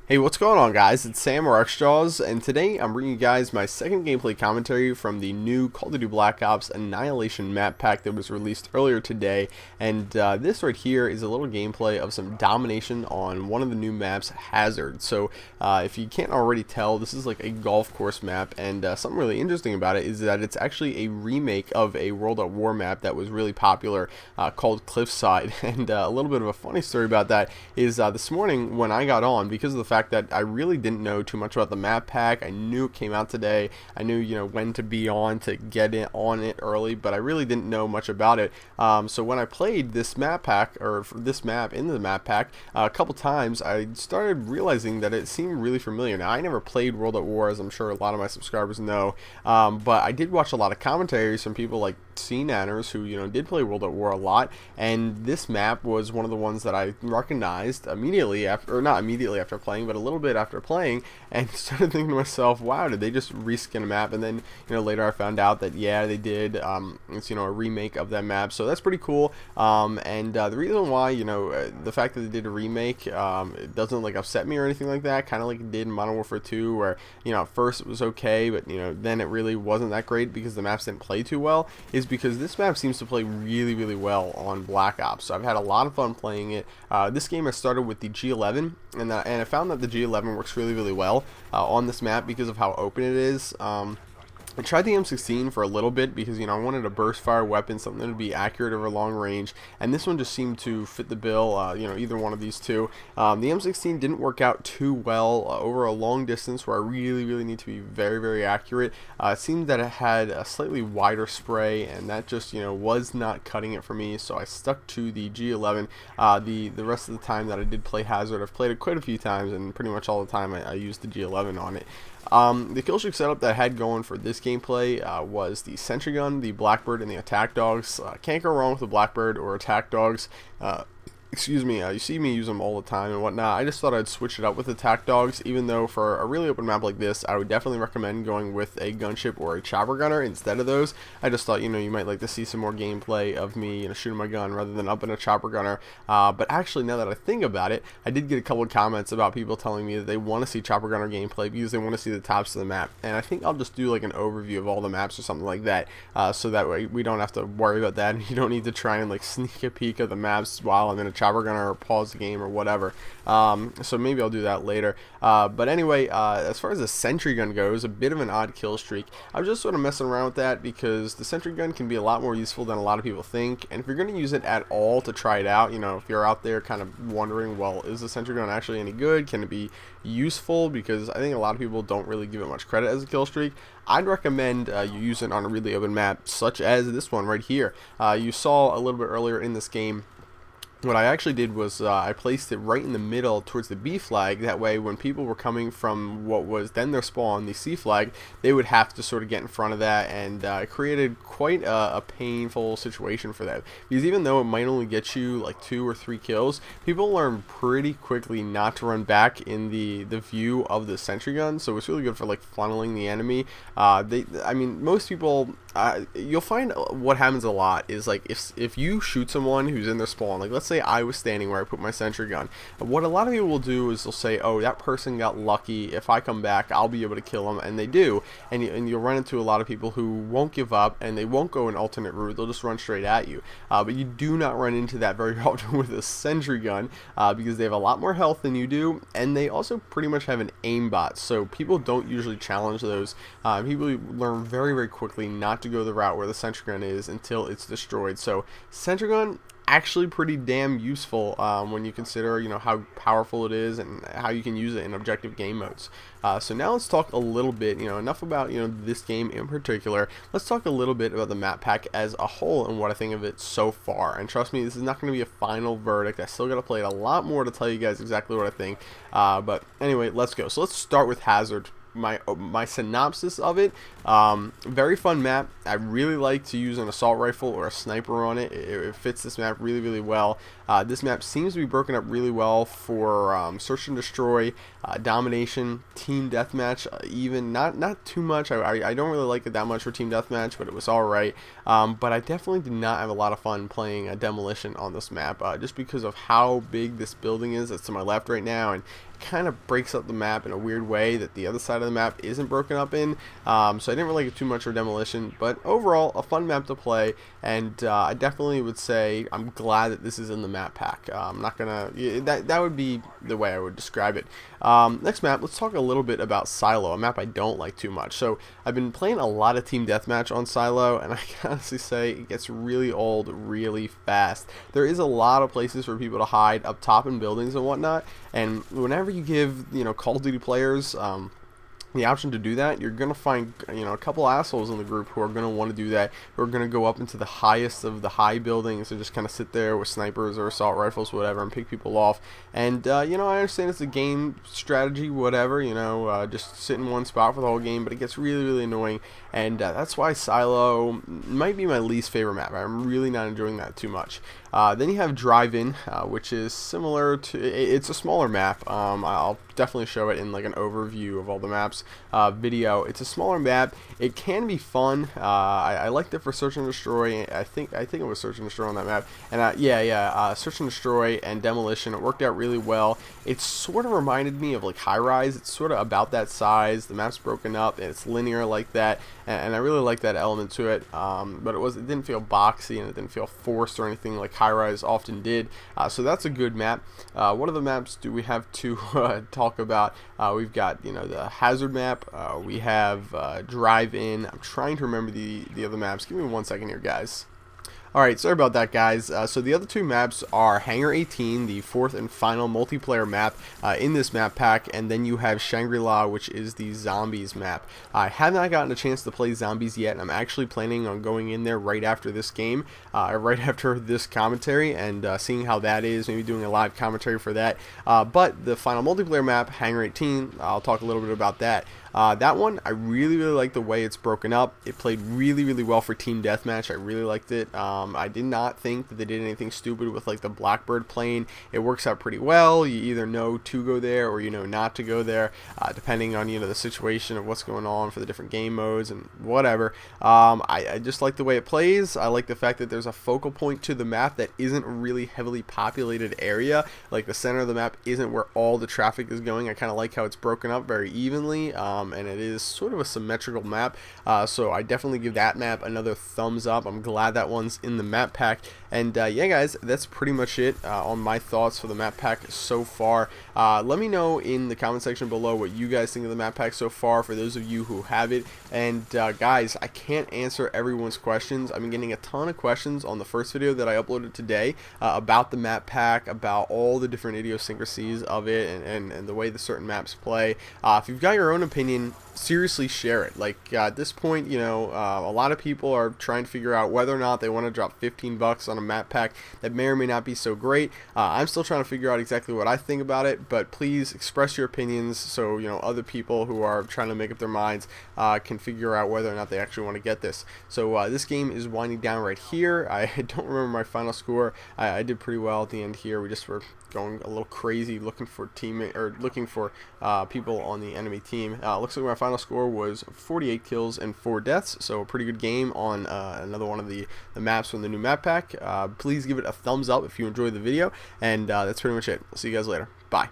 Hey, what's going on, guys? It's Sam or xJawz, and today I'm bringing you guys my second gameplay commentary from the new Call of Duty Black Ops Annihilation map pack that was released earlier today. And this right here is a little gameplay of some domination on one of the new maps, Hazard. So if you can't already tell, this is like a golf course map, and something really interesting about it is that it's actually a remake of a World at War map that was really popular called Cliffside. And a little bit of a funny story about that is this morning when I got on, because of the fact that I really didn't know too much about the map pack. I knew it came out today. I knew, when to be on to get it on it early, but I really didn't know much about it. So when I played this map pack, or this map in the map pack, a couple times, I started realizing that it seemed really familiar. Now, I never played World at War, as I'm sure a lot of my subscribers know, but I did watch a lot of commentaries from people like C-Nanners who, did play World at War a lot, and this map was one of the ones that I recognized immediately after, or not immediately after playing, but a little bit after playing, and started thinking to myself, wow, did they just reskin a map? And then, later I found out that, yeah, they did. It's, a remake of that map, so that's pretty cool. And the reason why, the fact that they did a remake, it doesn't, upset me or anything like that, kind of like it did in Modern Warfare 2, where, at first it was okay, but, then it really wasn't that great because the maps didn't play too well, is because this map seems to play really, really well on Black Ops. So I've had a lot of fun playing it. This game I started with the G11, and I found that the G11 works really, really well on this map because of how open it is. I tried the M16 for a little bit because, I wanted a burst fire weapon, something that would be accurate over long range, and this one just seemed to fit the bill, either one of these two. The M16 didn't work out too well over a long distance where I really, really need to be very, very accurate. It seemed that it had a slightly wider spray, and that just, was not cutting it for me, so I stuck to the G11. The rest of the time that I did play Hazard, I've played it quite a few times, and pretty much all the time I used the G11 on it. The killstreak setup that I had going for this gameplay was the sentry gun, the Blackbird, and the attack dogs. Can't go wrong with the Blackbird or attack dogs. Excuse me, you see me use them all the time and whatnot. I just thought I'd switch it up with attack dogs, even though for a really open map like this, I would definitely recommend going with a gunship or a chopper gunner instead of those. I just thought, you might like to see some more gameplay of me, shooting my gun rather than up in a chopper gunner. But actually, now that I think about it, I did get a couple of comments about people telling me that they want to see chopper gunner gameplay because they want to see the tops of the map. And I think I'll just do like an overview of all the maps or something like that, so that way we don't have to worry about that, and you don't need to try and sneak a peek of the maps while I'm in a chopper gunner or pause the game or whatever. So maybe I'll do that later. But anyway, as far as the sentry gun goes, a bit of an odd kill streak. I was just sort of messing around with that because the sentry gun can be a lot more useful than a lot of people think, and if you're going to use it at all to try it out, if you're out there kind of wondering, well, is the sentry gun actually any good? Can it be useful? Because I think a lot of people don't really give it much credit as a kill streak. I'd recommend you use it on a really open map such as this one right here. You saw a little bit earlier in this game, what I actually did was I placed it right in the middle towards the B flag. That way when people were coming from what was then their spawn, the C flag, they would have to sort of get in front of that, and it created quite a painful situation for them. Because even though it might only get you like 2 or 3 kills, people learn pretty quickly not to run back in the view of the sentry gun, so it's really good for funneling the enemy. I mean, most people, you'll find what happens a lot is if you shoot someone who's in their spawn, let's say I was standing where I put my sentry gun, what a lot of people will do is they'll say, oh, that person got lucky, if I come back I'll be able to kill them, and they do, and you'll run into a lot of people who won't give up, and they won't go an alternate route, they'll just run straight at you. But you do not run into that very often with a sentry gun, because they have a lot more health than you do, and they also pretty much have an aimbot, so people don't usually challenge those. People learn very, very quickly not to go the route where the sentry gun is until it's destroyed. So sentry gun, actually pretty damn useful when you consider how powerful it is and how you can use it in objective game modes. So now let's talk a little bit, enough about this game in particular. Let's talk a little bit about the map pack as a whole and what I think of it so far. And trust me, this is not going to be a final verdict. I still got to play it a lot more to tell you guys exactly what I think. But anyway, let's go. So let's start with Hazard. My synopsis of it, very fun map. I really like to use an assault rifle or a sniper on it. It fits this map really, really well. This map seems to be broken up really well for search and destroy, domination, team deathmatch, even not too much. I don't really like it that much for team deathmatch, but it was alright. But I definitely did not have a lot of fun playing a demolition on this map, just because of how big this building is that's to my left right now, and kind of breaks up the map in a weird way that the other side of the map isn't broken up in. So I didn't really get too much for Demolition, but overall a fun map to play, and I definitely would say I'm glad that this is in the map pack. I'm not gonna, that would be the way I would describe it. Next map, let's talk a little bit about Silo, a map I don't like too much. So I've been playing a lot of team deathmatch on Silo, and I can honestly say it gets really old really fast. There is a lot of places for people to hide up top in buildings and whatnot, and whenever you give, Call of Duty players the option to do that, you're gonna find a couple assholes in the group who are gonna want to do that, who are gonna go up into the highest of the high buildings and just kind of sit there with snipers or assault rifles, whatever, and pick people off. And I understand it's a game strategy, whatever, just sit in one spot for the whole game, but it gets really annoying, and that's why Silo might be my least favorite map. I'm really not enjoying that too much. Then you have Drive-In, which is similar to, it's a smaller map. I'll definitely show it in like an overview of all the maps video. It's a smaller map. It can be fun. I liked it for Search and Destroy. I think it was Search and Destroy on that map. And Search and Destroy and Demolition. It worked out really well. It sort of reminded me of like High Rise. It's sort of about that size. The map's broken up and it's linear like that. And I really like that element to it. But it didn't feel boxy and it didn't feel forced or anything like High Rise often did. So that's a good map. What other maps do we have to talk about? We've got the Hazard map. We have Drive-In. I'm trying to remember the other maps. Give me 1 second here, guys. Alright, sorry about that, guys. So the other two maps are Hangar 18, the fourth and final multiplayer map in this map pack, and then you have Shangri-La, which is the Zombies map. I have not gotten a chance to play Zombies yet, and I'm actually planning on going in there right after this game, right after this commentary, and seeing how that is, maybe doing a live commentary for that. But the final multiplayer map, Hangar 18, I'll talk a little bit about that. That one, I really like the way it's broken up. It played really well for team deathmatch. I really liked it. I did not think that they did anything stupid with like the Blackbird plane. It works out pretty well. You either know to go there or you know not to go there, depending on the situation of what's going on for the different game modes and whatever. I just like the way it plays. I like the fact that there's a focal point to the map that isn't a really heavily populated area. Like the center of the map isn't where all the traffic is going. I kind of like how it's broken up very evenly. And it is sort of a symmetrical map, so I definitely give that map another thumbs up. I'm glad that one's in the map pack. And yeah, guys, that's pretty much it on my thoughts for the map pack so far. Let me know in the comment section below what you guys think of the map pack so far, for those of you who have it. And guys, I can't answer everyone's questions. I've been getting a ton of questions on the first video that I uploaded today about the map pack, about all the different idiosyncrasies of it, and the way the certain maps play. If you've got your own opinion, seriously share it. Like at this point, a lot of people are trying to figure out whether or not they want to drop 15 bucks on a map pack that may or may not be so great. I'm still trying to figure out exactly what I think about it, but please express your opinions so other people who are trying to make up their minds can figure out whether or not they actually want to get this. So this game is winding down right here. I don't remember my final score. I did pretty well at the end here. We just were going a little crazy looking for people on the enemy team. Looks like my final score was 48 kills and 4 deaths, so a pretty good game on another one of the maps from the new map pack. Please give it a thumbs up if you enjoyed the video, and that's pretty much it. I'll see you guys later. Bye.